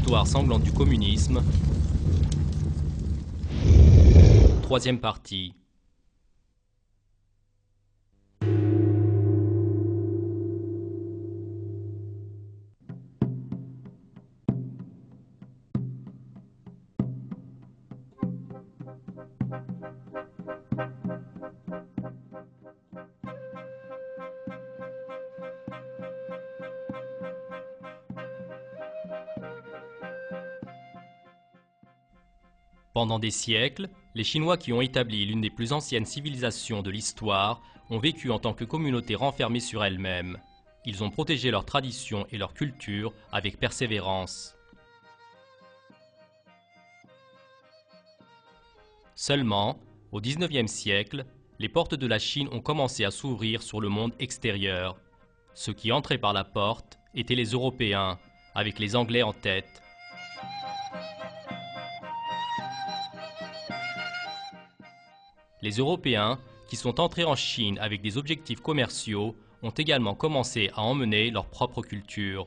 L'histoire sanglante du communisme. Troisième partie. Pendant des siècles, les Chinois qui ont établi l'une des plus anciennes civilisations de l'histoire ont vécu en tant que communauté renfermée sur elles-mêmes. Ils ont protégé leurs traditions et leur culture avec persévérance. Seulement, au XIXe siècle, les portes de la Chine ont commencé à s'ouvrir sur le monde extérieur. Ceux qui entraient par la porte étaient les Européens, avec les Anglais en tête. Les Européens, qui sont entrés en Chine avec des objectifs commerciaux, ont également commencé à emmener leur propre culture.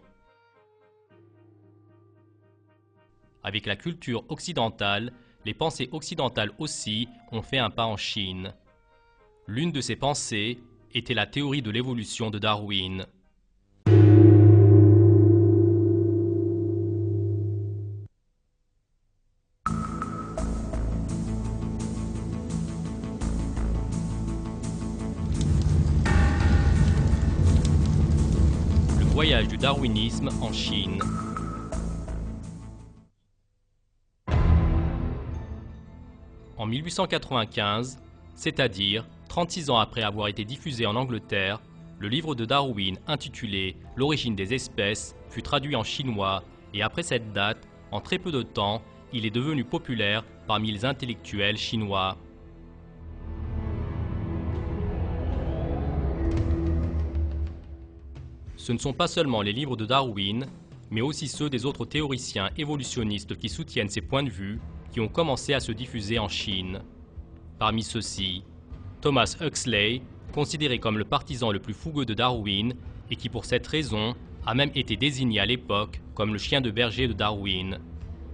Avec la culture occidentale, les pensées occidentales aussi ont fait un pas en Chine. L'une de ces pensées était la théorie de l'évolution de Darwin. Voyage du darwinisme en Chine. En 1895, c'est-à-dire 36 ans après avoir été diffusé en Angleterre, le livre de Darwin intitulé « L'origine des espèces » fut traduit en chinois et après cette date, en très peu de temps, il est devenu populaire parmi les intellectuels chinois. Ce ne sont pas seulement les livres de Darwin, mais aussi ceux des autres théoriciens évolutionnistes qui soutiennent ces points de vue qui ont commencé à se diffuser en Chine. Parmi ceux-ci, Thomas Huxley, considéré comme le partisan le plus fougueux de Darwin et qui pour cette raison a même été désigné à l'époque comme le chien de berger de Darwin.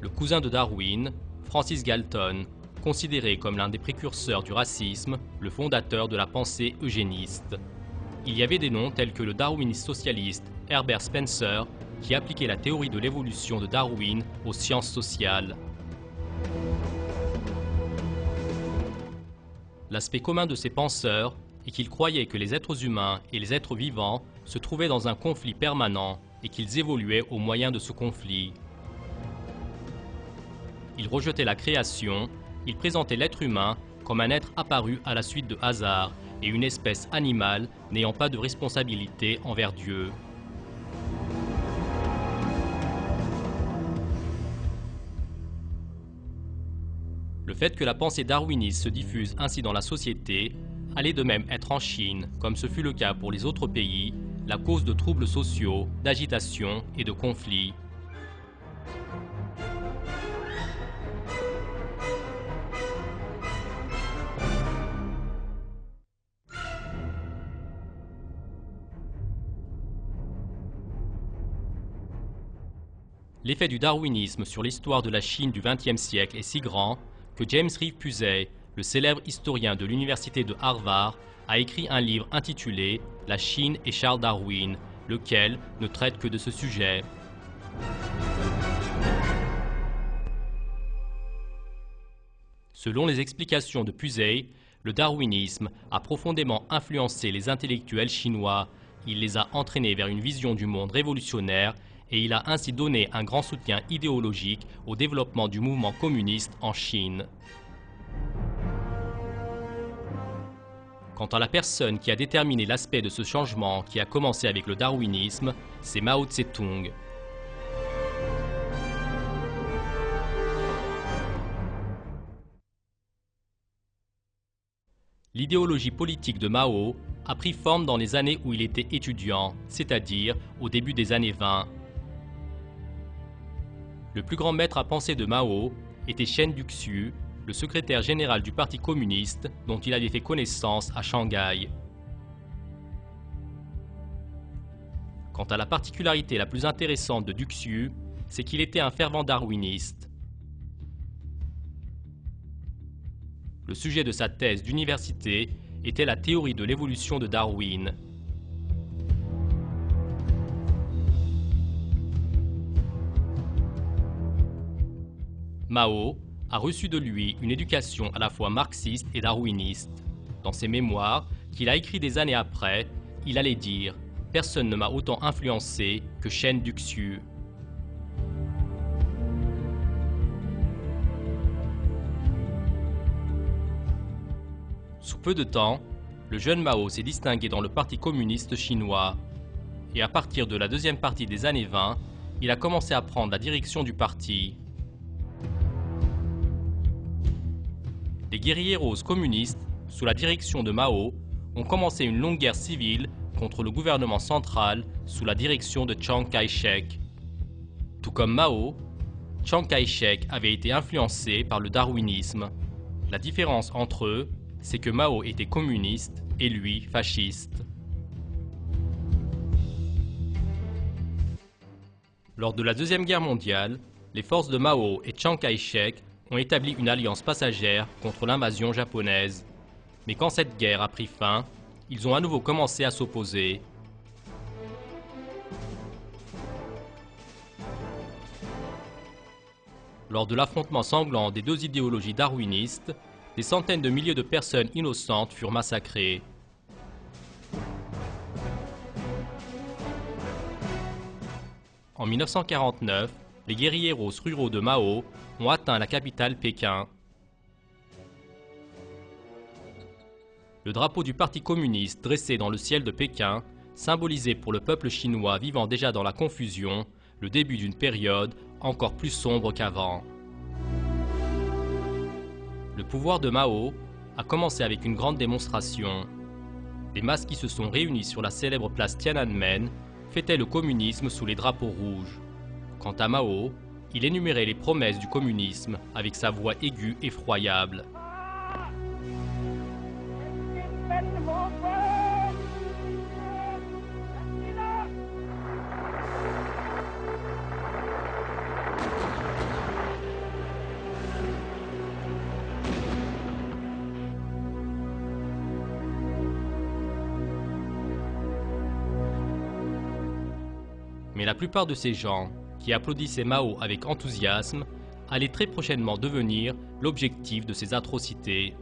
Le cousin de Darwin, Francis Galton, considéré comme l'un des précurseurs du racisme, le fondateur de la pensée eugéniste. Il y avait des noms tels que le darwiniste socialiste Herbert Spencer qui appliquait la théorie de l'évolution de Darwin aux sciences sociales. L'aspect commun de ces penseurs est qu'ils croyaient que les êtres humains et les êtres vivants se trouvaient dans un conflit permanent et qu'ils évoluaient au moyen de ce conflit. Ils rejetaient la création, ils présentaient l'être humain comme un être apparu à la suite de hasard et une espèce animale n'ayant pas de responsabilité envers Dieu. Le fait que la pensée darwiniste se diffuse ainsi dans la société allait de même être en Chine, comme ce fut le cas pour les autres pays, la cause de troubles sociaux, d'agitation et de conflits. L'effet du darwinisme sur l'histoire de la Chine du XXe siècle est si grand que James Reeve Pusey, le célèbre historien de l'université de Harvard, a écrit un livre intitulé « La Chine et Charles Darwin », lequel ne traite que de ce sujet. Selon les explications de Pusey, le darwinisme a profondément influencé les intellectuels chinois, il les a entraînés vers une vision du monde révolutionnaire et il a ainsi donné un grand soutien idéologique au développement du mouvement communiste en Chine. Quant à la personne qui a déterminé l'aspect de ce changement qui a commencé avec le darwinisme, c'est Mao Tse-tung. L'idéologie politique de Mao a pris forme dans les années où il était étudiant, c'est-à-dire au début des années 20. Le plus grand maître à penser de Mao était Chen Duxiu, le secrétaire général du Parti communiste dont il avait fait connaissance à Shanghai. Quant à la particularité la plus intéressante de Duxiu, c'est qu'il était un fervent darwiniste. Le sujet de sa thèse d'université était la théorie de l'évolution de Darwin. Mao a reçu de lui une éducation à la fois marxiste et darwiniste. Dans ses mémoires, qu'il a écrits des années après, il allait dire « Personne ne m'a autant influencé que Shen Duxiu ». Sous peu de temps, le jeune Mao s'est distingué dans le Parti communiste chinois. Et à partir de la deuxième partie des années 20, il a commencé à prendre la direction du parti. Les guérilleros communistes, sous la direction de Mao, ont commencé une longue guerre civile contre le gouvernement central sous la direction de Chiang Kai-shek. Tout comme Mao, Chiang Kai-shek avait été influencé par le darwinisme. La différence entre eux, c'est que Mao était communiste et lui fasciste. Lors de la Deuxième Guerre mondiale, les forces de Mao et Chiang Kai-shek ont établi une alliance passagère contre l'invasion japonaise. Mais quand cette guerre a pris fin, ils ont à nouveau commencé à s'opposer. Lors de l'affrontement sanglant des deux idéologies darwinistes, des centaines de milliers de personnes innocentes furent massacrées. En 1949, les guérilleros ruraux de Mao ont atteint la capitale Pékin. Le drapeau du Parti communiste dressé dans le ciel de Pékin symbolisait pour le peuple chinois vivant déjà dans la confusion le début d'une période encore plus sombre qu'avant. Le pouvoir de Mao a commencé avec une grande démonstration. Les masses qui se sont réunies sur la célèbre place Tiananmen fêtaient le communisme sous les drapeaux rouges. Quant à Mao, il énumérait les promesses du communisme avec sa voix aiguë effroyable. Mais la plupart de ces gens, qui applaudissaient Mao avec enthousiasme, allaient très prochainement devenir l'objectif de ces atrocités.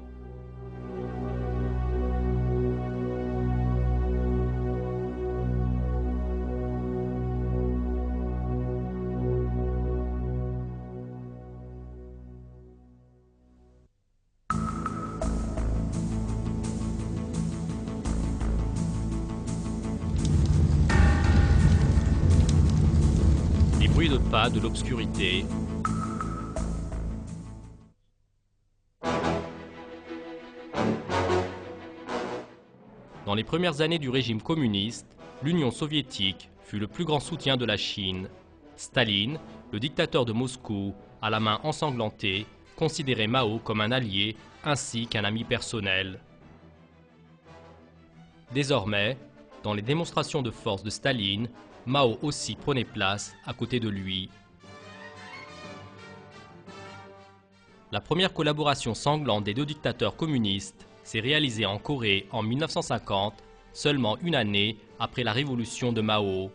Bruit de pas de l'obscurité. Dans les premières années du régime communiste, l'Union soviétique fut le plus grand soutien de la Chine. Staline, le dictateur de Moscou, à la main ensanglantée, considérait Mao comme un allié ainsi qu'un ami personnel. Désormais, dans les démonstrations de force de Staline, Mao aussi prenait place à côté de lui. La première collaboration sanglante des deux dictateurs communistes s'est réalisée en Corée en 1950, seulement une année après la révolution de Mao.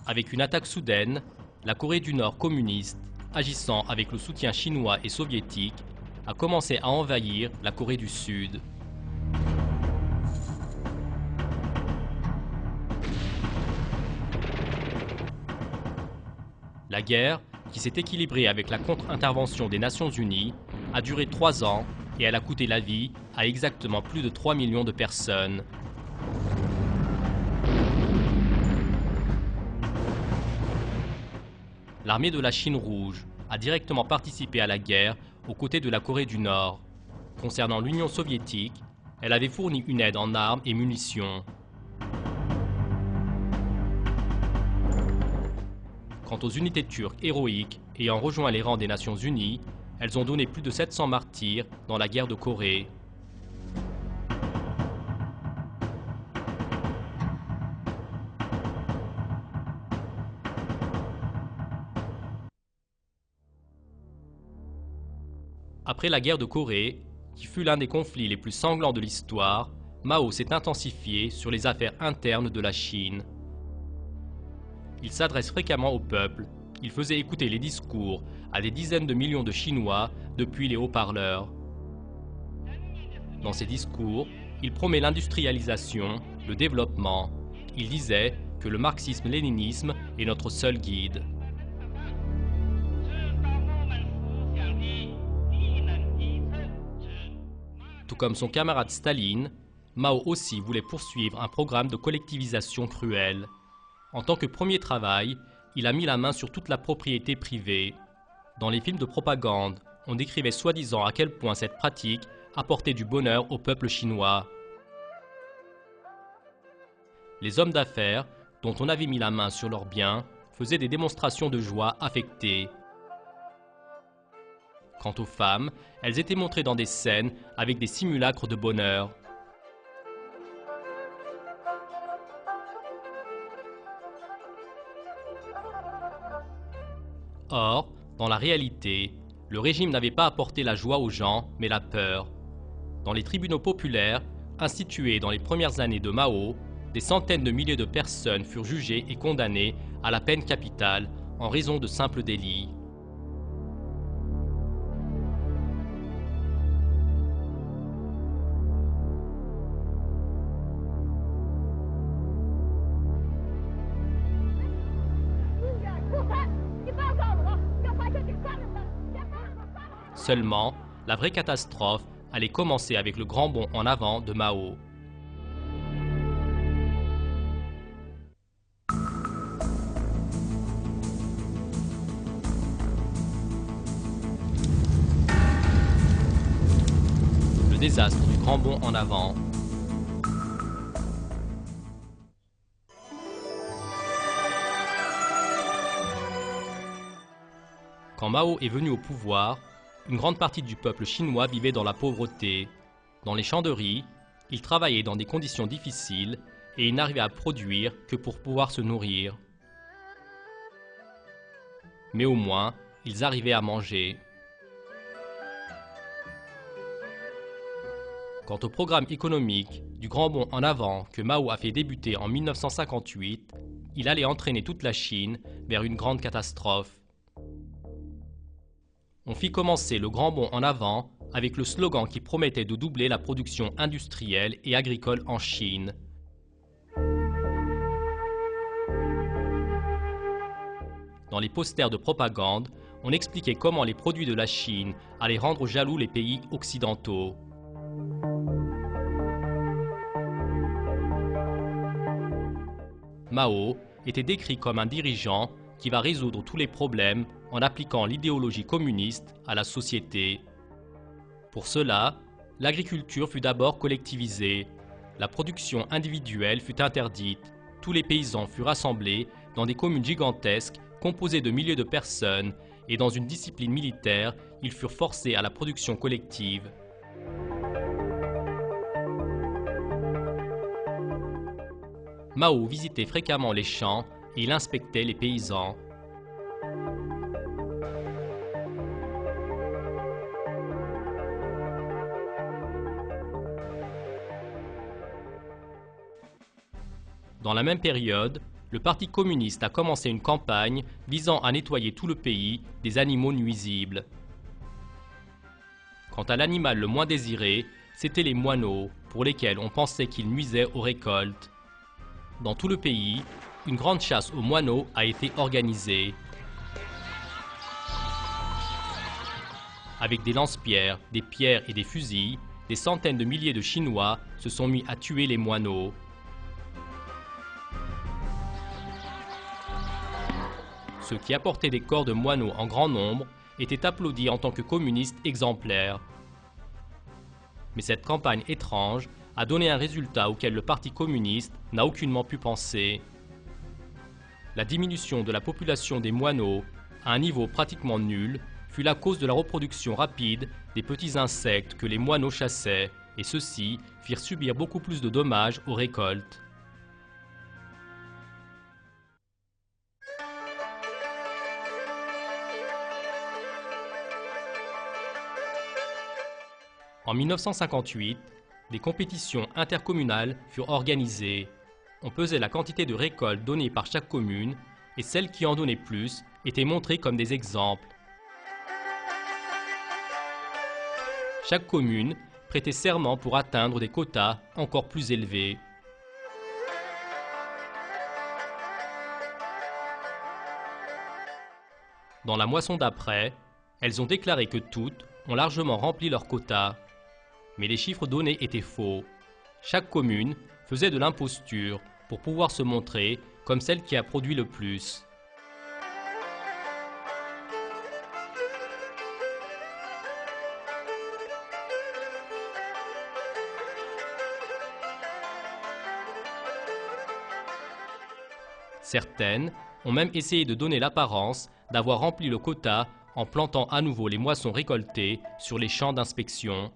Avec une attaque soudaine, la Corée du Nord communiste, agissant avec le soutien chinois et soviétique, a commencé à envahir la Corée du Sud. La guerre, qui s'est équilibrée avec la contre-intervention des Nations Unies, a duré 3 ans et elle a coûté la vie à exactement plus de 3 millions de personnes. L'armée de la Chine rouge a directement participé à la guerre aux côtés de la Corée du Nord. Concernant l'Union soviétique, elle avait fourni une aide en armes et munitions. Quant aux unités turques héroïques ayant rejoint les rangs des Nations Unies, elles ont donné plus de 700 martyrs dans la guerre de Corée. Après la guerre de Corée, qui fut l'un des conflits les plus sanglants de l'histoire, Mao s'est intensifié sur les affaires internes de la Chine. Il s'adresse fréquemment au peuple, il faisait écouter les discours à des dizaines de millions de Chinois depuis les haut-parleurs. Dans ses discours, il promet l'industrialisation, le développement. Il disait que le marxisme-léninisme est notre seul guide. Tout comme son camarade Staline, Mao aussi voulait poursuivre un programme de collectivisation cruelle. En tant que premier travail, il a mis la main sur toute la propriété privée. Dans les films de propagande, on décrivait soi-disant à quel point cette pratique apportait du bonheur au peuple chinois. Les hommes d'affaires, dont on avait mis la main sur leurs biens, faisaient des démonstrations de joie affectées. Quant aux femmes, elles étaient montrées dans des scènes avec des simulacres de bonheur. Or, dans la réalité, le régime n'avait pas apporté la joie aux gens, mais la peur. Dans les tribunaux populaires, institués dans les premières années de Mao, des centaines de milliers de personnes furent jugées et condamnées à la peine capitale en raison de simples délits. Seulement, la vraie catastrophe allait commencer avec le grand bond en avant de Mao. Le désastre du grand bond en avant. Quand Mao est venu au pouvoir, une grande partie du peuple chinois vivait dans la pauvreté. Dans les champs de riz, ils travaillaient dans des conditions difficiles et ils n'arrivaient à produire que pour pouvoir se nourrir. Mais au moins, ils arrivaient à manger. Quant au programme économique du grand bond en avant que Mao a fait débuter en 1958, il allait entraîner toute la Chine vers une grande catastrophe. On fit commencer le grand bond en avant avec le slogan qui promettait de doubler la production industrielle et agricole en Chine. Dans les posters de propagande, on expliquait comment les produits de la Chine allaient rendre jaloux les pays occidentaux. Mao était décrit comme un dirigeant qui va résoudre tous les problèmes en appliquant l'idéologie communiste à la société. Pour cela, l'agriculture fut d'abord collectivisée, la production individuelle fut interdite, tous les paysans furent rassemblés dans des communes gigantesques composées de milliers de personnes et dans une discipline militaire, ils furent forcés à la production collective. Mao visitait fréquemment les champs et il inspectait les paysans. Dans la même période, le Parti communiste a commencé une campagne visant à nettoyer tout le pays des animaux nuisibles. Quant à l'animal le moins désiré, c'étaient les moineaux, pour lesquels on pensait qu'ils nuisaient aux récoltes. Dans tout le pays, une grande chasse aux moineaux a été organisée. Avec des lance-pierres, des pierres et des fusils, des centaines de milliers de Chinois se sont mis à tuer les moineaux. Ceux qui apportaient des corps de moineaux en grand nombre étaient applaudis en tant que communistes exemplaires. Mais cette campagne étrange a donné un résultat auquel le Parti communiste n'a aucunement pu penser. La diminution de la population des moineaux à un niveau pratiquement nul fut la cause de la reproduction rapide des petits insectes que les moineaux chassaient, et ceux-ci firent subir beaucoup plus de dommages aux récoltes. En 1958, des compétitions intercommunales furent organisées. On pesait la quantité de récoltes données par chaque commune et celles qui en donnaient plus étaient montrées comme des exemples. Chaque commune prêtait serment pour atteindre des quotas encore plus élevés. Dans la moisson d'après, elles ont déclaré que toutes ont largement rempli leurs quotas. Mais les chiffres donnés étaient faux. Chaque commune faisait de l'imposture pour pouvoir se montrer comme celle qui a produit le plus. Certaines ont même essayé de donner l'apparence d'avoir rempli le quota en plantant à nouveau les moissons récoltées sur les champs d'inspection.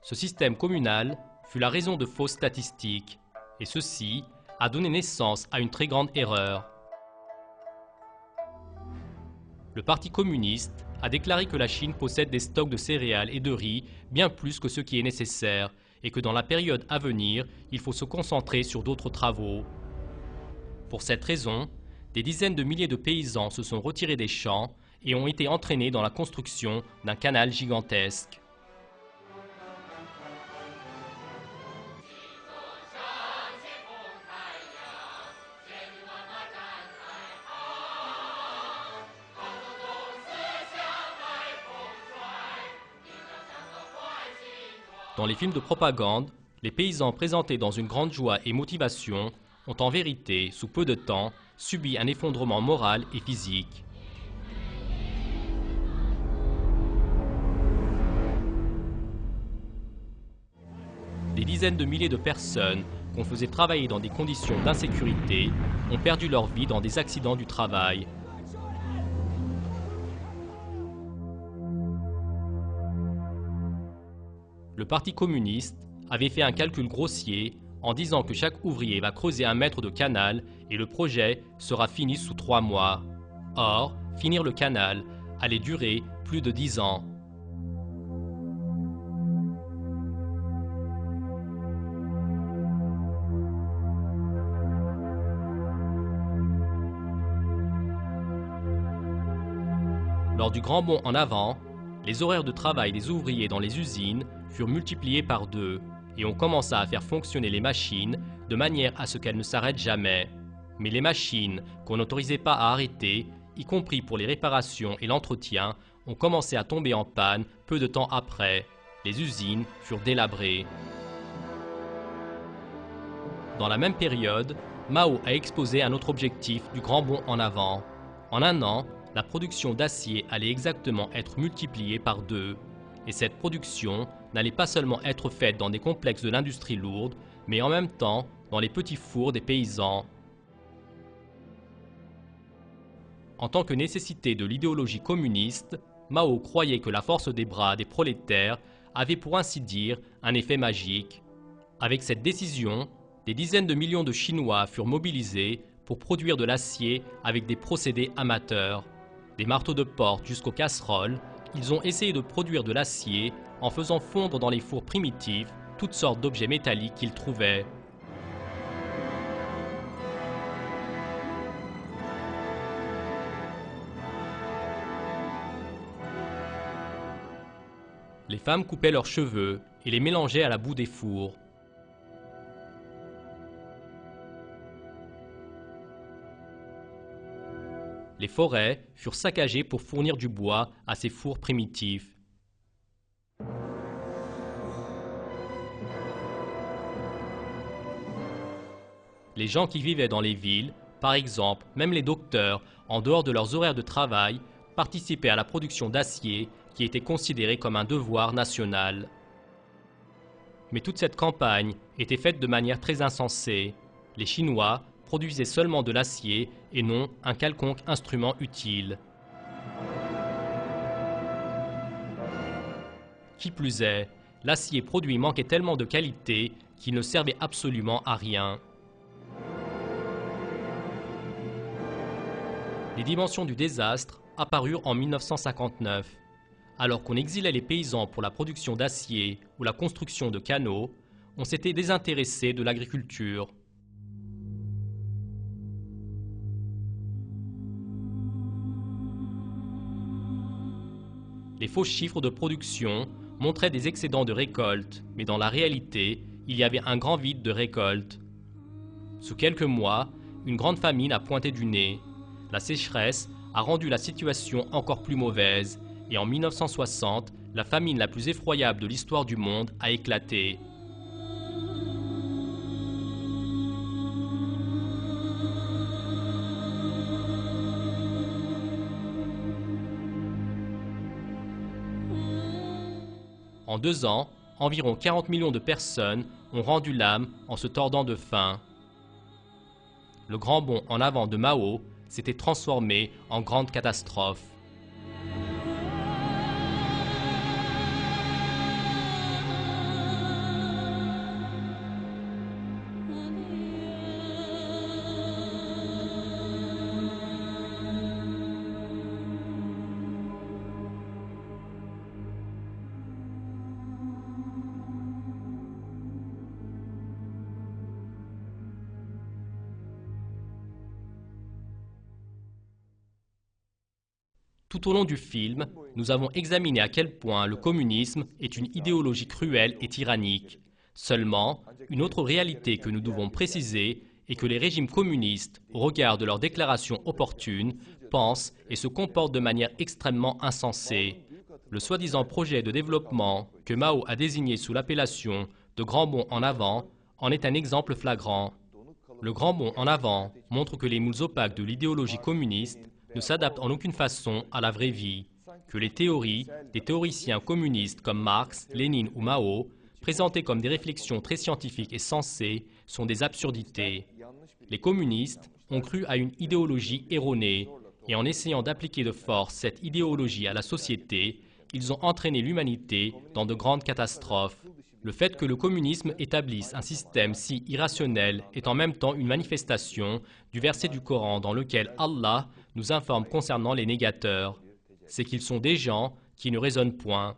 Ce système communal fut la raison de fausses statistiques, et ceci a donné naissance à une très grande erreur. Le Parti communiste a déclaré que la Chine possède des stocks de céréales et de riz bien plus que ce qui est nécessaire, et que dans la période à venir, il faut se concentrer sur d'autres travaux. Pour cette raison, des dizaines de milliers de paysans se sont retirés des champs et ont été entraînés dans la construction d'un canal gigantesque. Dans les films de propagande, les paysans présentés dans une grande joie et motivation ont en vérité, sous peu de temps, subi un effondrement moral et physique. Des dizaines de milliers de personnes qu'on faisait travailler dans des conditions d'insécurité ont perdu leur vie dans des accidents du travail. Le Parti communiste avait fait un calcul grossier en disant que chaque ouvrier va creuser 1 mètre de canal et le projet sera fini sous 3 mois. Or, finir le canal allait durer plus de 10 ans. Lors du grand bond en avant, les horaires de travail des ouvriers dans les usines furent multipliés par 2 et on commença à faire fonctionner les machines de manière à ce qu'elles ne s'arrêtent jamais. Mais les machines qu'on n'autorisait pas à arrêter, y compris pour les réparations et l'entretien, ont commencé à tomber en panne peu de temps après. Les usines furent délabrées. Dans la même période, Mao a exposé un autre objectif du grand bond en avant. En 1 an, la production d'acier allait exactement être multipliée par 2. Et cette production n'allait pas seulement être faite dans des complexes de l'industrie lourde, mais en même temps dans les petits fours des paysans. En tant que nécessité de l'idéologie communiste, Mao croyait que la force des bras des prolétaires avait pour ainsi dire un effet magique. Avec cette décision, des dizaines de millions de Chinois furent mobilisés pour produire de l'acier avec des procédés amateurs. Des marteaux de porte jusqu'aux casseroles, ils ont essayé de produire de l'acier en faisant fondre dans les fours primitifs toutes sortes d'objets métalliques qu'ils trouvaient. Les femmes coupaient leurs cheveux et les mélangeaient à la boue des fours. Les forêts furent saccagées pour fournir du bois à ces fours primitifs. Les gens qui vivaient dans les villes, par exemple, même les docteurs, en dehors de leurs horaires de travail, participaient à la production d'acier qui était considéré comme un devoir national. Mais toute cette campagne était faite de manière très insensée. Les Chinois produisaient seulement de l'acier et non un quelconque instrument utile. Qui plus est, l'acier produit manquait tellement de qualité qu'il ne servait absolument à rien. Les dimensions du désastre apparurent en 1959. Alors qu'on exilait les paysans pour la production d'acier ou la construction de canaux, on s'était désintéressé de l'agriculture. Les faux chiffres de production montraient des excédents de récolte, mais dans la réalité, il y avait un grand vide de récolte. Sous quelques mois, une grande famine a pointé du nez. La sécheresse a rendu la situation encore plus mauvaise, et en 1960, la famine la plus effroyable de l'histoire du monde a éclaté. En 2 ans, environ 40 millions de personnes ont rendu l'âme en se tordant de faim. Le grand bond en avant de Mao s'était transformé en grande catastrophe. Tout au long du film, nous avons examiné à quel point le communisme est une idéologie cruelle et tyrannique. Seulement, une autre réalité que nous devons préciser est que les régimes communistes, au regard de leurs déclarations opportunes, pensent et se comportent de manière extrêmement insensée. Le soi-disant projet de développement que Mao a désigné sous l'appellation de Grand Bond en avant en est un exemple flagrant. Le Grand Bond en avant montre que les moules opaques de l'idéologie communiste ne s'adaptent en aucune façon à la vraie vie, que les théories des théoriciens communistes comme Marx, Lénine ou Mao, présentées comme des réflexions très scientifiques et sensées, sont des absurdités. Les communistes ont cru à une idéologie erronée, et en essayant d'appliquer de force cette idéologie à la société, ils ont entraîné l'humanité dans de grandes catastrophes. Le fait que le communisme établisse un système si irrationnel est en même temps une manifestation du verset du Coran dans lequel Allah nous informe concernant les négateurs. C'est qu'ils sont des gens qui ne raisonnent point.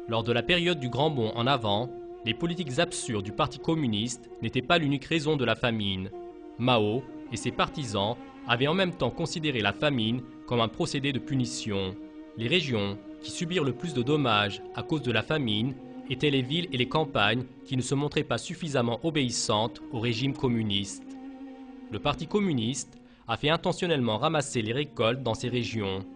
Lors de la période du Grand Bond en avant, les politiques absurdes du Parti communiste n'étaient pas l'unique raison de la famine. Mao et ses partisans avaient en même temps considéré la famine comme un procédé de punition. Les régions qui subirent le plus de dommages à cause de la famine étaient les villes et les campagnes qui ne se montraient pas suffisamment obéissantes au régime communiste. Le Parti communiste a fait intentionnellement ramasser les récoltes dans ces régions.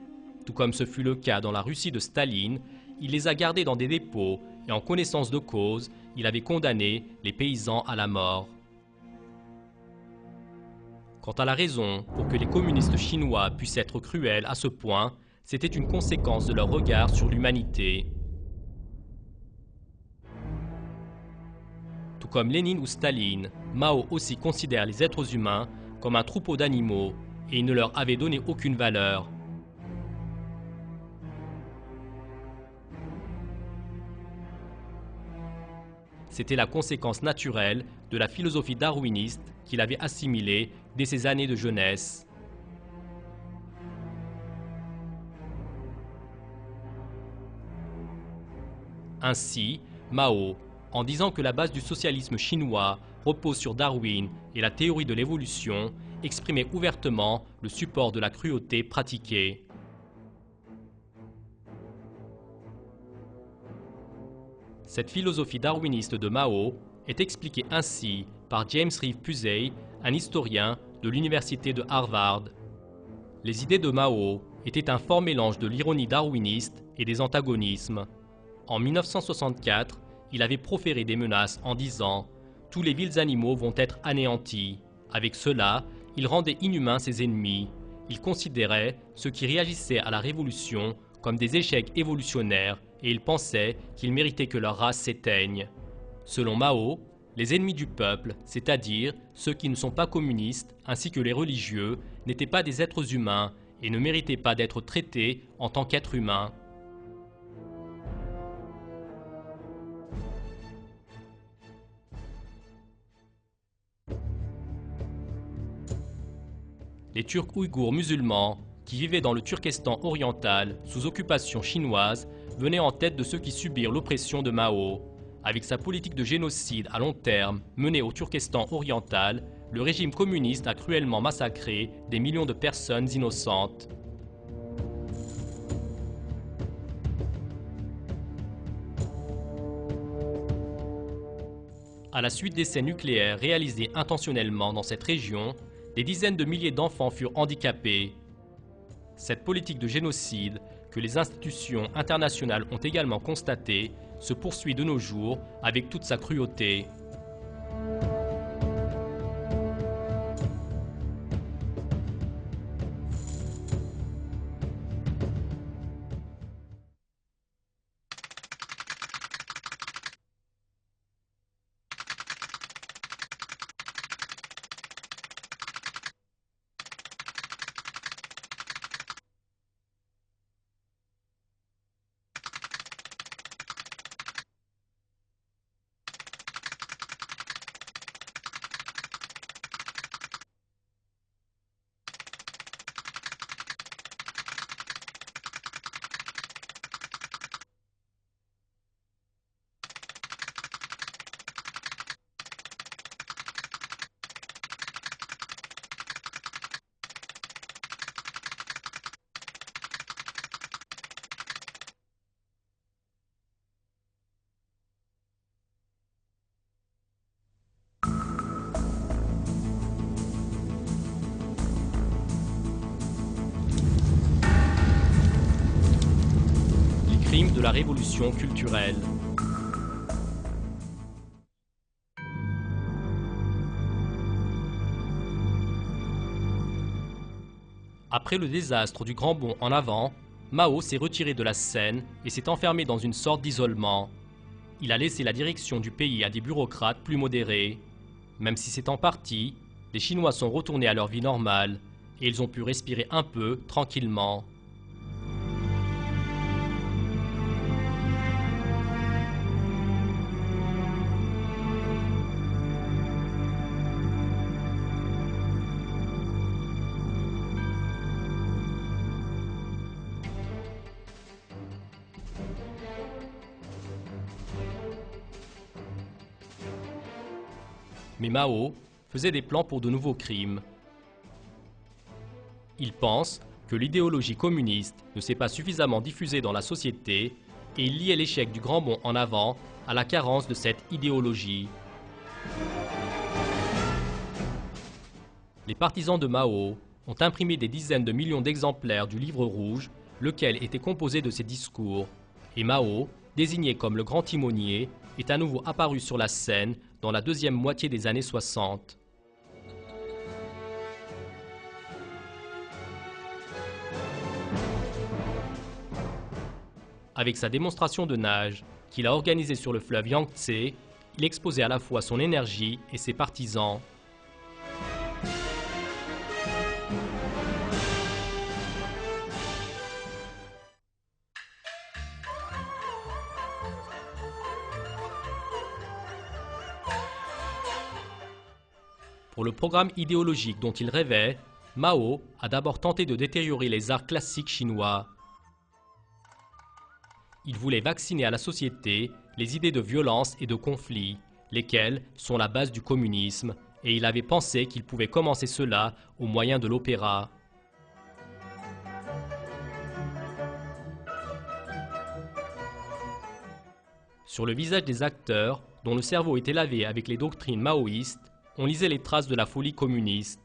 Tout comme ce fut le cas dans la Russie de Staline, il les a gardées dans des dépôts et en connaissance de cause, il avait condamné les paysans à la mort. Quant à la raison pour que les communistes chinois puissent être cruels à ce point, c'était une conséquence de leur regard sur l'humanité. Tout comme Lénine ou Staline, Mao aussi considère les êtres humains comme un troupeau d'animaux et il ne leur avait donné aucune valeur. C'était la conséquence naturelle de la philosophie darwiniste qu'il avait assimilée dès ses années de jeunesse. Ainsi, Mao, en disant que la base du socialisme chinois repose sur Darwin et la théorie de l'évolution, exprimait ouvertement le support de la cruauté pratiquée. Cette philosophie darwiniste de Mao est expliquée ainsi par James Reeve Pusey, un historien de l'université de Harvard. Les idées de Mao étaient un fort mélange de l'ironie darwiniste et des antagonismes. En 1964, il avait proféré des menaces en disant « Tous les vils animaux vont être anéantis ». Avec cela, il rendait inhumains ses ennemis. Il considérait ceux qui réagissaient à la révolution comme des échecs évolutionnaires et il pensait qu'ils méritaient que leur race s'éteigne. Selon Mao, les ennemis du peuple, c'est-à-dire ceux qui ne sont pas communistes ainsi que les religieux, n'étaient pas des êtres humains et ne méritaient pas d'être traités en tant qu'êtres humains. Les Turcs ouïghours musulmans, qui vivaient dans le Turkestan oriental sous occupation chinoise, venaient en tête de ceux qui subirent l'oppression de Mao. Avec sa politique de génocide à long terme menée au Turkestan oriental, le régime communiste a cruellement massacré des millions de personnes innocentes. À la suite d'essais nucléaires réalisés intentionnellement dans cette région, des dizaines de milliers d'enfants furent handicapés. Cette politique de génocide, que les institutions internationales ont également constatée, se poursuit de nos jours avec toute sa cruauté. De la révolution culturelle. Après le désastre du Grand Bond en avant, Mao s'est retiré de la scène et s'est enfermé dans une sorte d'isolement. Il a laissé la direction du pays à des bureaucrates plus modérés. Même si c'est en partie, les Chinois sont retournés à leur vie normale et ils ont pu respirer un peu tranquillement. Mais Mao faisait des plans pour de nouveaux crimes. Il pense que l'idéologie communiste ne s'est pas suffisamment diffusée dans la société et il liait l'échec du Grand Bond en avant à la carence de cette idéologie. Les partisans de Mao ont imprimé des dizaines de millions d'exemplaires du Livre rouge, lequel était composé de ses discours. Et Mao, désigné comme le grand timonier, est à nouveau apparu sur la scène dans la deuxième moitié des années 60. Avec sa démonstration de nage, qu'il a organisée sur le fleuve Yangtze, il exposait à la fois son énergie et ses partisans. Pour le programme idéologique dont il rêvait, Mao a d'abord tenté de détériorer les arts classiques chinois. Il voulait vacciner à la société les idées de violence et de conflit, lesquelles sont la base du communisme, et il avait pensé qu'il pouvait commencer cela au moyen de l'opéra. Sur le visage des acteurs, dont le cerveau était lavé avec les doctrines maoïstes, on lisait les traces de la folie communiste.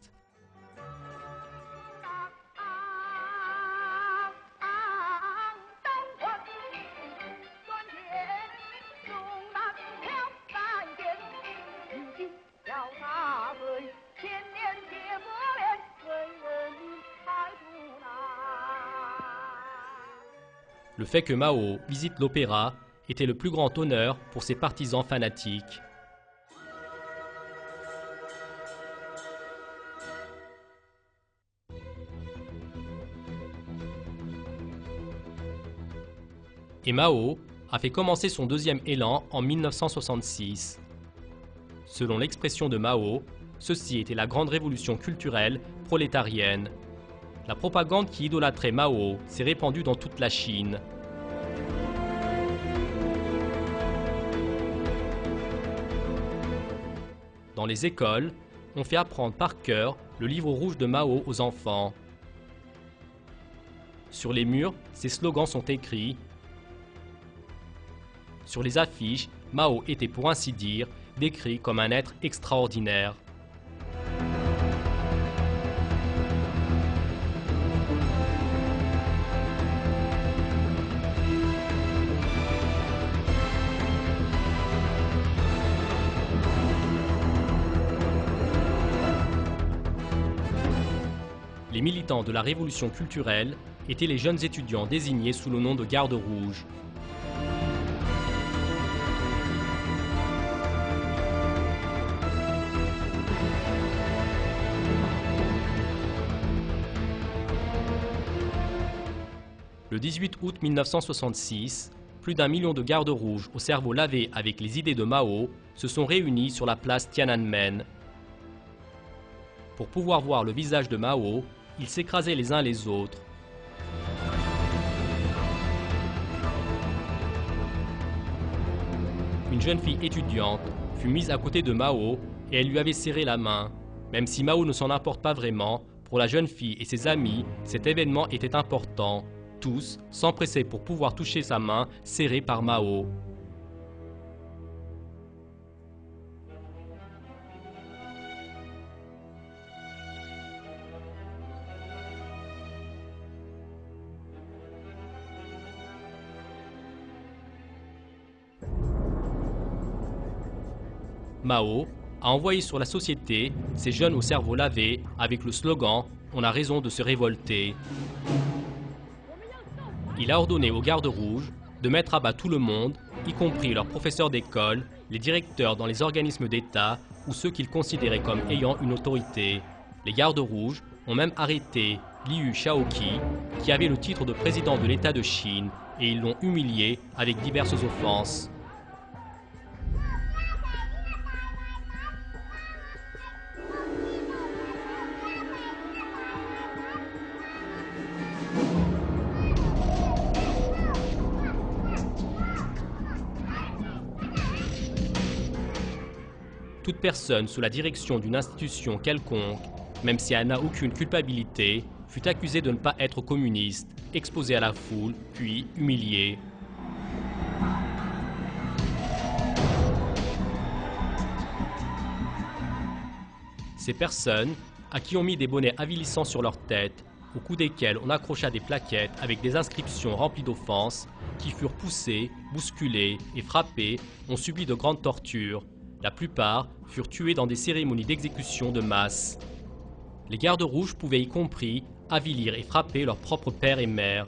Le fait que Mao visite l'opéra était le plus grand honneur pour ses partisans fanatiques. Et Mao a fait commencer son deuxième élan en 1966. Selon l'expression de Mao, ceci était la grande révolution culturelle prolétarienne. La propagande qui idolâtrait Mao s'est répandue dans toute la Chine. Dans les écoles, on fait apprendre par cœur le livre rouge de Mao aux enfants. Sur les murs, ces slogans sont écrits. Sur les affiches, Mao était pour ainsi dire décrit comme un être extraordinaire. Les militants de la révolution culturelle étaient les jeunes étudiants désignés sous le nom de Garde rouge. Le 18 août 1966, plus d'1 million de gardes rouges au cerveau lavé avec les idées de Mao se sont réunis sur la place Tiananmen. Pour pouvoir voir le visage de Mao, ils s'écrasaient les uns les autres. Une jeune fille étudiante fut mise à côté de Mao et elle lui avait serré la main. Même si Mao ne s'en importe pas vraiment, pour la jeune fille et ses amis, cet événement était important. Tous s'empressaient pour pouvoir toucher sa main serrée par Mao. Mao a envoyé sur la société ces jeunes au cerveau lavé avec le slogan « On a raison de se révolter ». Il a ordonné aux gardes rouges de mettre à bas tout le monde, y compris leurs professeurs d'école, les directeurs dans les organismes d'État ou ceux qu'ils considéraient comme ayant une autorité. Les gardes rouges ont même arrêté Liu Shaoqi, qui avait le titre de président de l'État de Chine, et ils l'ont humilié avec diverses offenses. Toute personne sous la direction d'une institution quelconque, même si elle n'a aucune culpabilité, fut accusée de ne pas être communiste, exposée à la foule, puis humiliée. Ces personnes, à qui on mit des bonnets avilissants sur leur tête, au cou desquels on accrocha des plaquettes avec des inscriptions remplies d'offenses, qui furent poussées, bousculées et frappées, ont subi de grandes tortures. La plupart furent tués dans des cérémonies d'exécution de masse. Les gardes rouges pouvaient y compris avilir et frapper leurs propres pères et mères.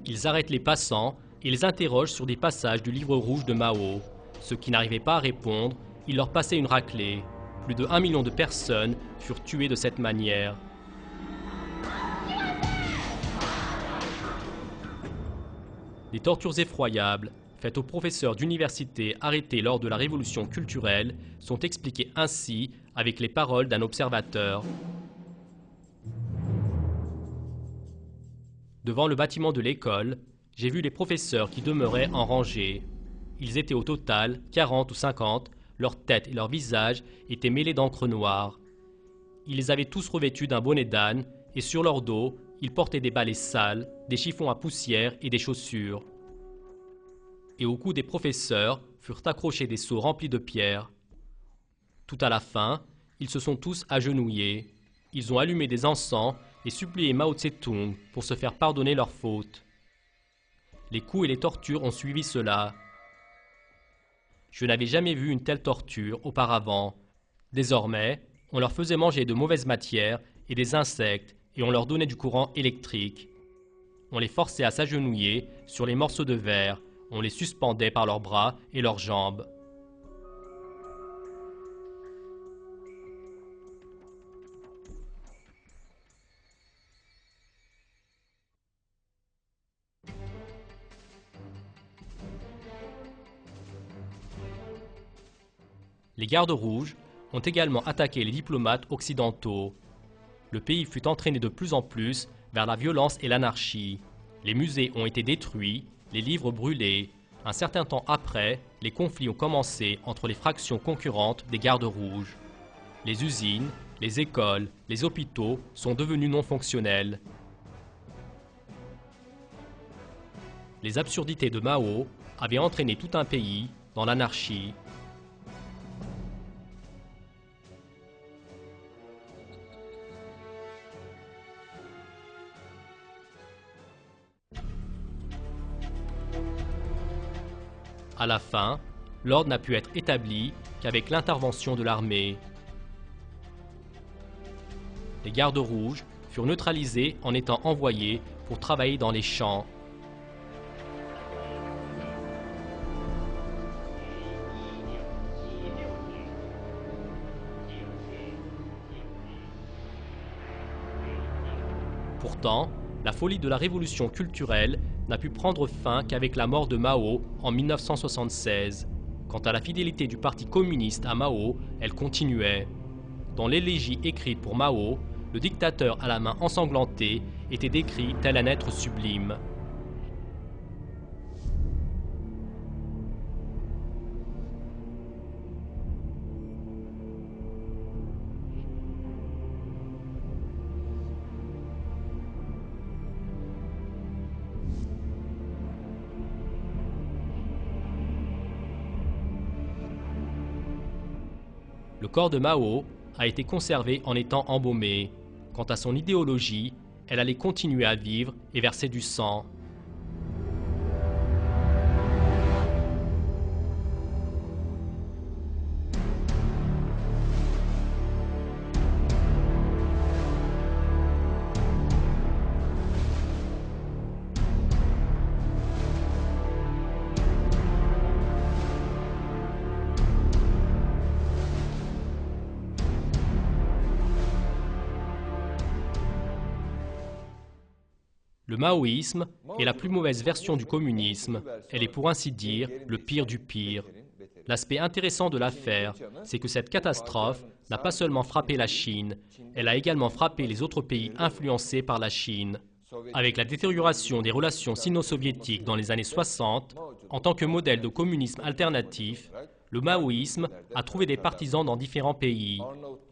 Ils arrêtent les passants et les interrogent sur des passages du livre rouge de Mao. Ceux qui n'arrivaient pas à répondre, ils leur passaient une raclée. Plus de 1 million de personnes furent tuées de cette manière. Les tortures effroyables faites aux professeurs d'université arrêtés lors de la révolution culturelle sont expliquées ainsi avec les paroles d'un observateur. Devant le bâtiment de l'école, j'ai vu les professeurs qui demeuraient en rangée. Ils étaient au total 40 ou 50, leurs têtes et leurs visages étaient mêlés d'encre noire. Ils les avaient tous revêtus d'un bonnet d'âne et sur leur dos, ils portaient des balais sales, des chiffons à poussière et des chaussures. Et au cou des professeurs furent accrochés des seaux remplis de pierres. Tout à la fin, ils se sont tous agenouillés. Ils ont allumé des encens et supplié Mao Tse-tung pour se faire pardonner leurs fautes. Les coups et les tortures ont suivi cela. Je n'avais jamais vu une telle torture auparavant. Désormais, on leur faisait manger de mauvaises matières et des insectes et on leur donnait du courant électrique. On les forçait à s'agenouiller sur les morceaux de verre, on les suspendait par leurs bras et leurs jambes. Les gardes rouges ont également attaqué les diplomates occidentaux. Le pays fut entraîné de plus en plus vers la violence et l'anarchie. Les musées ont été détruits, les livres brûlés. Un certain temps après, les conflits ont commencé entre les fractions concurrentes des gardes rouges. Les usines, les écoles, les hôpitaux sont devenus non fonctionnels. Les absurdités de Mao avaient entraîné tout un pays dans l'anarchie. À la fin, l'ordre n'a pu être établi qu'avec l'intervention de l'armée. Les gardes rouges furent neutralisés en étant envoyés pour travailler dans les champs. Pourtant, la folie de la révolution culturelle n'a pu prendre fin qu'avec la mort de Mao en 1976. Quant à la fidélité du Parti communiste à Mao, elle continuait. Dans l'élégie écrite pour Mao, le dictateur à la main ensanglantée était décrit tel un être sublime. Le corps de Mao a été conservé en étant embaumé. Quant à son idéologie, elle allait continuer à vivre et verser du sang. Le maoïsme est la plus mauvaise version du communisme. Elle est pour ainsi dire le pire du pire. L'aspect intéressant de l'affaire, c'est que cette catastrophe n'a pas seulement frappé la Chine, elle a également frappé les autres pays influencés par la Chine. Avec la détérioration des relations sino-soviétiques dans les années 60, en tant que modèle de communisme alternatif, le maoïsme a trouvé des partisans dans différents pays.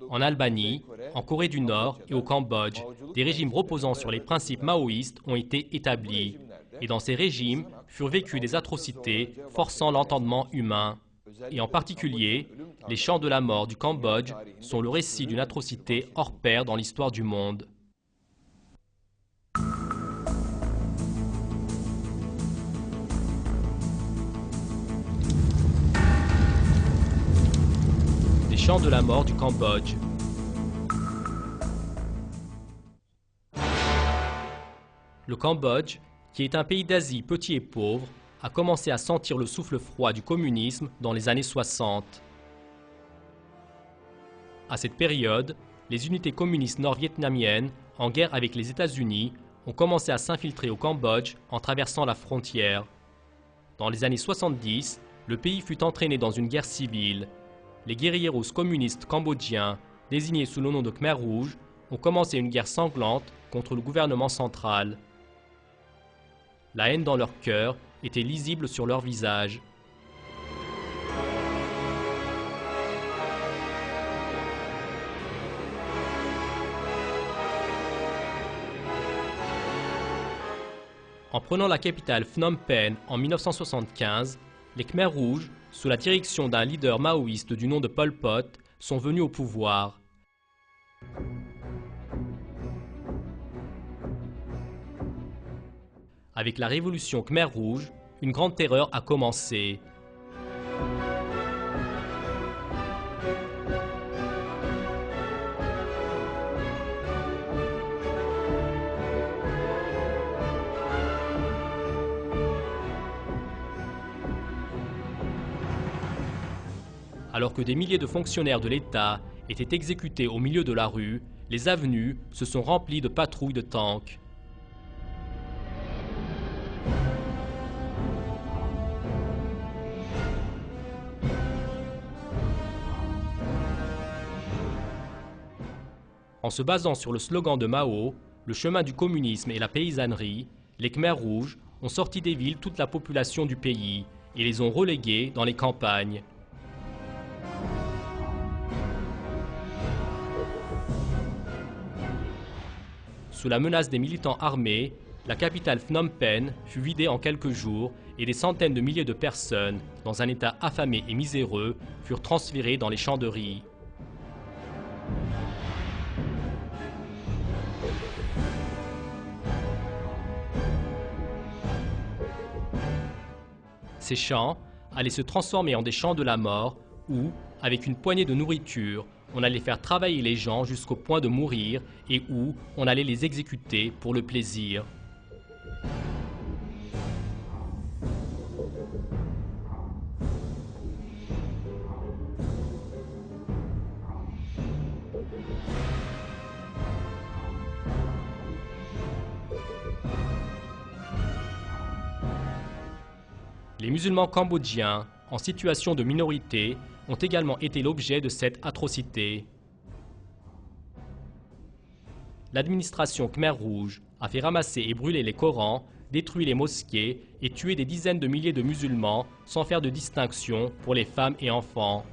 En Albanie, en Corée du Nord et au Cambodge, des régimes reposant sur les principes maoïstes ont été établis. Et dans ces régimes furent vécues des atrocités forçant l'entendement humain. Et en particulier, les champs de la mort du Cambodge sont le récit d'une atrocité hors pair dans l'histoire du monde. Les champs de la mort du Cambodge. Le Cambodge, qui est un pays d'Asie petit et pauvre, a commencé à sentir le souffle froid du communisme dans les années 60. À cette période, les unités communistes nord-vietnamiennes, en guerre avec les États-Unis, ont commencé à s'infiltrer au Cambodge en traversant la frontière. Dans les années 70, le pays fut entraîné dans une guerre civile. Les guérilleros communistes cambodgiens, désignés sous le nom de Khmer Rouge, ont commencé une guerre sanglante contre le gouvernement central. La haine dans leur cœur était lisible sur leur visage. En prenant la capitale Phnom Penh en 1975, les Khmers rouges, sous la direction d'un leader maoïste du nom de Pol Pot, sont venus au pouvoir. Avec la révolution Khmer rouge, une grande terreur a commencé. Alors que des milliers de fonctionnaires de l'État étaient exécutés au milieu de la rue, les avenues se sont remplies de patrouilles de tanks. En se basant sur le slogan de Mao, le chemin du communisme et la paysannerie, les Khmers rouges ont sorti des villes toute la population du pays et les ont relégués dans les campagnes. Sous la menace des militants armés, la capitale Phnom Penh fut vidée en quelques jours et des centaines de milliers de personnes, dans un état affamé et miséreux, furent transférées dans les champs de riz. Ces champs allaient se transformer en des champs de la mort où, avec une poignée de nourriture, on allait faire travailler les gens jusqu'au point de mourir et où on allait les exécuter pour le plaisir. Les musulmans cambodgiens, en situation de minorité, ont également été l'objet de cette atrocité. L'administration Khmer Rouge a fait ramasser et brûler les Corans, détruit les mosquées et tué des dizaines de milliers de musulmans sans faire de distinction pour les femmes et enfants.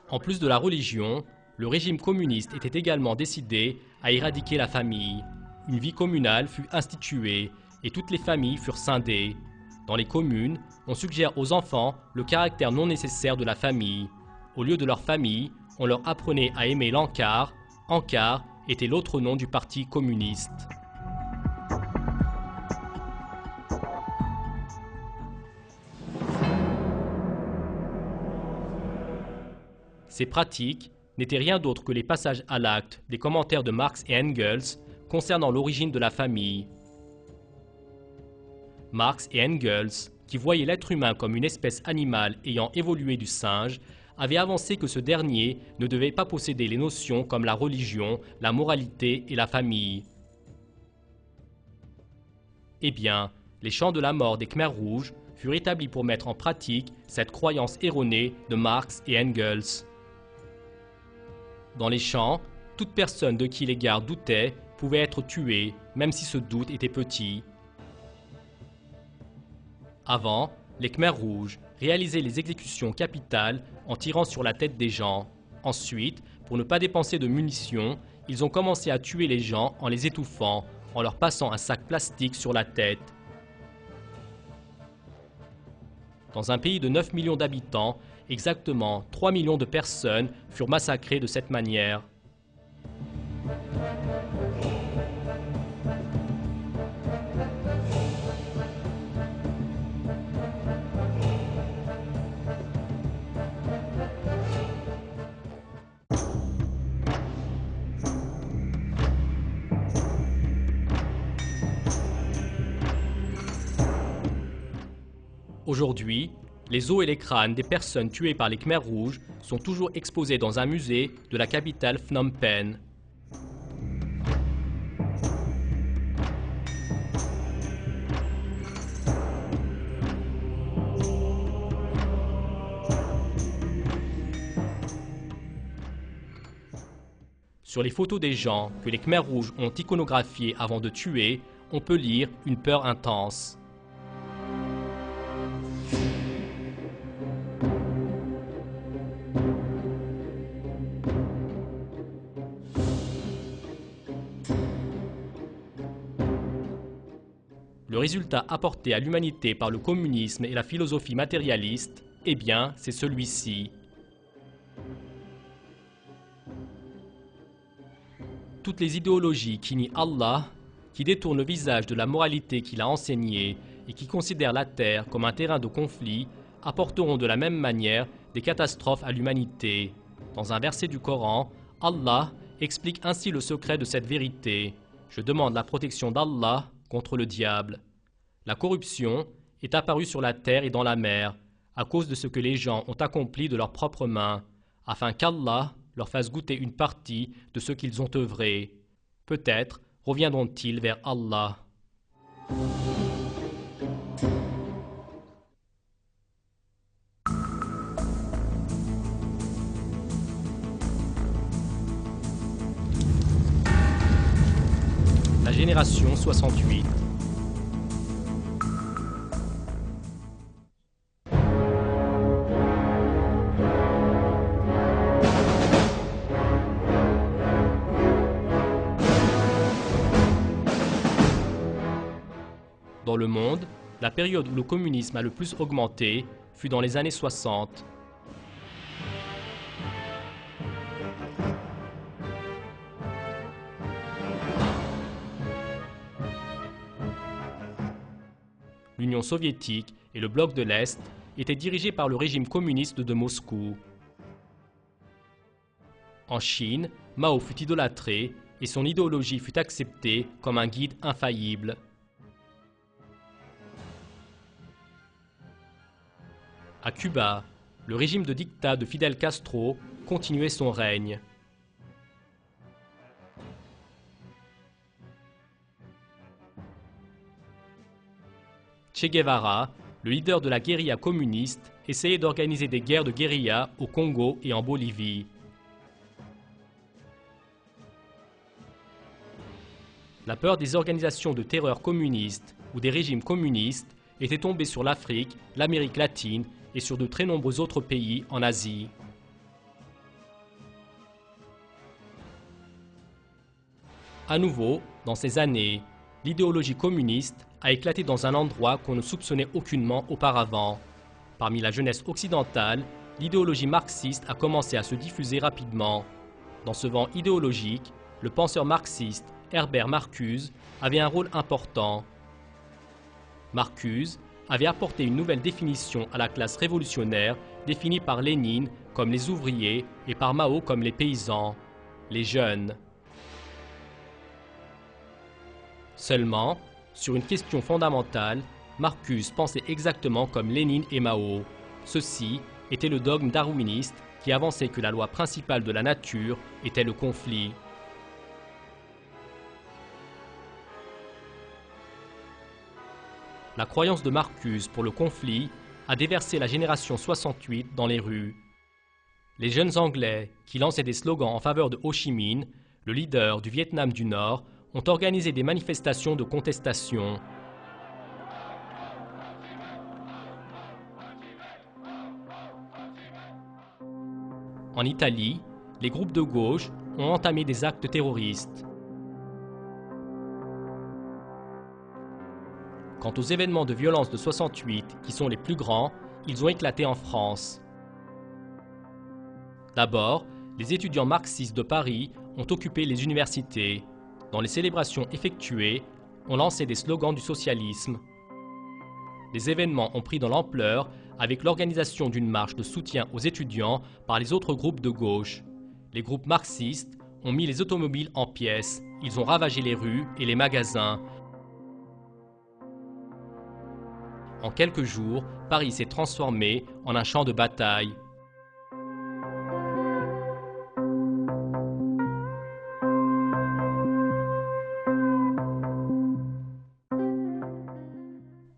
En plus de la religion, le régime communiste était également décidé à éradiquer la famille. Une vie communale fut instituée et toutes les familles furent scindées. Dans les communes, on suggère aux enfants le caractère non nécessaire de la famille. Au lieu de leur famille, on leur apprenait à aimer l'Ankar. Ankar était l'autre nom du parti communiste. Ces pratiques n'étaient rien d'autre que les passages à l'acte des commentaires de Marx et Engels concernant l'origine de la famille. Marx et Engels, qui voyaient l'être humain comme une espèce animale ayant évolué du singe, avaient avancé que ce dernier ne devait pas posséder les notions comme la religion, la moralité et la famille. Eh bien, les champs de la mort des Khmers rouges furent établis pour mettre en pratique cette croyance erronée de Marx et Engels. Dans les champs, toute personne de qui les gardes doutaient pouvait être tuée, même si ce doute était petit. Avant, les Khmers rouges réalisaient les exécutions capitales en tirant sur la tête des gens. Ensuite, pour ne pas dépenser de munitions, ils ont commencé à tuer les gens en les étouffant, en leur passant un sac plastique sur la tête. Dans un pays de 9 millions d'habitants, exactement 3 millions de personnes furent massacrées de cette manière. Aujourd'hui, les os et les crânes des personnes tuées par les Khmers rouges sont toujours exposés dans un musée de la capitale Phnom Penh. Sur les photos des gens que les Khmers rouges ont iconographiés avant de tuer, on peut lire une peur intense. Le résultat apporté à l'humanité par le communisme et la philosophie matérialiste, eh bien, c'est celui-ci. Toutes les idéologies qui nient Allah, qui détourne le visage de la moralité qu'il a enseignée et qui considère la terre comme un terrain de conflit apporteront de la même manière des catastrophes à l'humanité. Dans un verset du Coran, Allah explique ainsi le secret de cette vérité. Je demande la protection d'Allah contre le diable. La corruption est apparue sur la terre et dans la mer à cause de ce que les gens ont accompli de leurs propres mains, afin qu'Allah leur fasse goûter une partie de ce qu'ils ont œuvré. Peut-être reviendront-ils vers Allah. La génération 68. Dans le monde, la période où le communisme a le plus augmenté fut dans les années 60. L'Union soviétique et le bloc de l'Est étaient dirigés par le régime communiste de Moscou. En Chine, Mao fut idolâtré et son idéologie fut acceptée comme un guide infaillible. À Cuba, le régime de dictat de Fidel Castro continuait son règne. Che Guevara, le leader de la guérilla communiste, essayait d'organiser des guerres de guérilla au Congo et en Bolivie. La peur des organisations de terreur communistes ou des régimes communistes était tombée sur l'Afrique, l'Amérique latine et sur de très nombreux autres pays en Asie. À nouveau, dans ces années, l'idéologie communiste a éclaté dans un endroit qu'on ne soupçonnait aucunement auparavant. Parmi la jeunesse occidentale, l'idéologie marxiste a commencé à se diffuser rapidement. Dans ce vent idéologique, le penseur marxiste Herbert Marcuse avait un rôle important. Marcuse avait apporté une nouvelle définition à la classe révolutionnaire définie par Lénine comme les ouvriers et par Mao comme les paysans, les jeunes. Seulement, sur une question fondamentale, Marcuse pensait exactement comme Lénine et Mao. Ceci était le dogme darwiniste qui avançait que la loi principale de la nature était le conflit. La croyance de Marcuse pour le conflit a déversé la génération 68 dans les rues. Les jeunes Anglais, qui lançaient des slogans en faveur de Ho Chi Minh, le leader du Vietnam du Nord, ont organisé des manifestations de contestation. En Italie, les groupes de gauche ont entamé des actes terroristes. Quant aux événements de violence de 68, qui sont les plus grands, ils ont éclaté en France. D'abord, les étudiants marxistes de Paris ont occupé les universités. Dans les célébrations effectuées, on lançait des slogans du socialisme. Les événements ont pris de l'ampleur avec l'organisation d'une marche de soutien aux étudiants par les autres groupes de gauche. Les groupes marxistes ont mis les automobiles en pièces, ils ont ravagé les rues et les magasins. En quelques jours, Paris s'est transformé en un champ de bataille.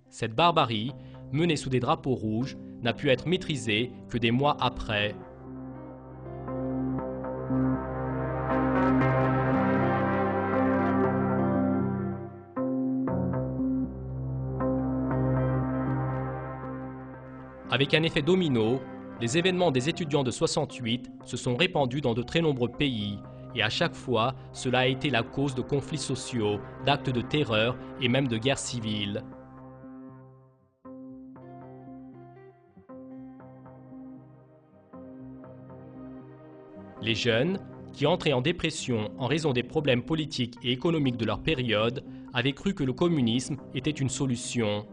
Cette barbarie, menée sous des drapeaux rouges, n'a pu être maîtrisée que des mois après. Avec un effet domino, les événements des étudiants de 68 se sont répandus dans de très nombreux pays, et à chaque fois, cela a été la cause de conflits sociaux, d'actes de terreur et même de guerres civiles. Les jeunes, qui entraient en dépression en raison des problèmes politiques et économiques de leur période, avaient cru que le communisme était une solution.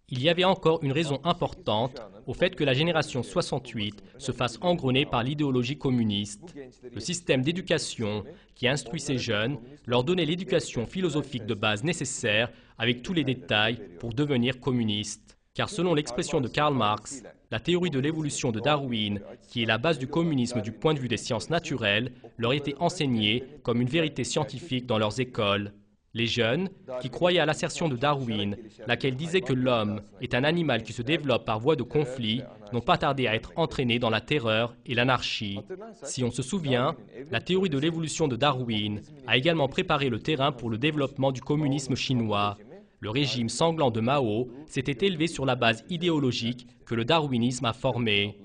Il y avait encore une raison importante au fait que la génération 68 se fasse engrener par l'idéologie communiste. Le système d'éducation qui instruit ces jeunes leur donnait l'éducation philosophique de base nécessaire avec tous les détails pour devenir communistes. Car selon l'expression de Karl Marx, la théorie de l'évolution de Darwin, qui est la base du communisme du point de vue des sciences naturelles, leur était enseignée comme une vérité scientifique dans leurs écoles. Les jeunes, qui croyaient à l'assertion de Darwin, laquelle disait que l'homme est un animal qui se développe par voie de conflit, n'ont pas tardé à être entraînés dans la terreur et l'anarchie. Si on se souvient, la théorie de l'évolution de Darwin a également préparé le terrain pour le développement du communisme chinois. Le régime sanglant de Mao s'était élevé sur la base idéologique que le darwinisme a formée.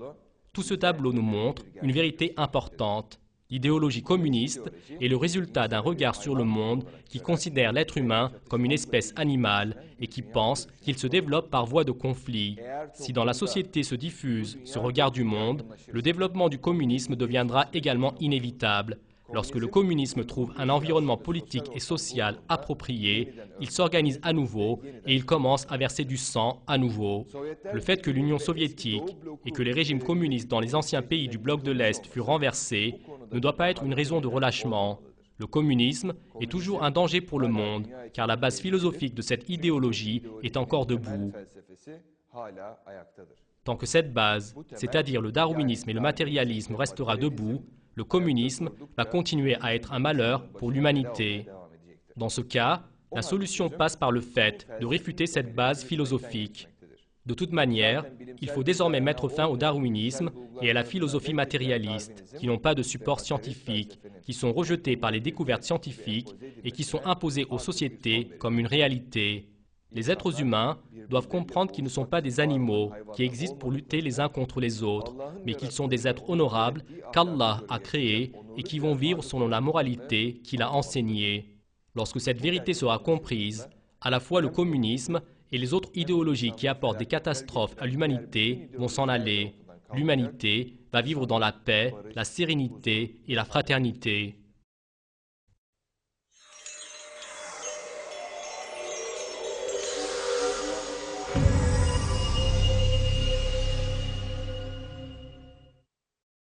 Tout ce tableau nous montre une vérité importante. L'idéologie communiste est le résultat d'un regard sur le monde qui considère l'être humain comme une espèce animale et qui pense qu'il se développe par voie de conflit. Si dans la société se diffuse ce regard du monde, le développement du communisme deviendra également inévitable. Lorsque le communisme trouve un environnement politique et social approprié, il s'organise à nouveau et il commence à verser du sang à nouveau. Le fait que l'Union soviétique et que les régimes communistes dans les anciens pays du bloc de l'Est furent renversés ne doit pas être une raison de relâchement. Le communisme est toujours un danger pour le monde, car la base philosophique de cette idéologie est encore debout. Tant que cette base, c'est-à-dire le darwinisme et le matérialisme, restera debout, le communisme va continuer à être un malheur pour l'humanité. Dans ce cas, la solution passe par le fait de réfuter cette base philosophique. De toute manière, il faut désormais mettre fin au darwinisme et à la philosophie matérialiste, qui n'ont pas de support scientifique, qui sont rejetés par les découvertes scientifiques et qui sont imposés aux sociétés comme une réalité. Les êtres humains doivent comprendre qu'ils ne sont pas des animaux qui existent pour lutter les uns contre les autres, mais qu'ils sont des êtres honorables qu'Allah a créés et qui vont vivre selon la moralité qu'il a enseignée. Lorsque cette vérité sera comprise, à la fois le communisme et les autres idéologies qui apportent des catastrophes à l'humanité vont s'en aller. L'humanité va vivre dans la paix, la sérénité et la fraternité.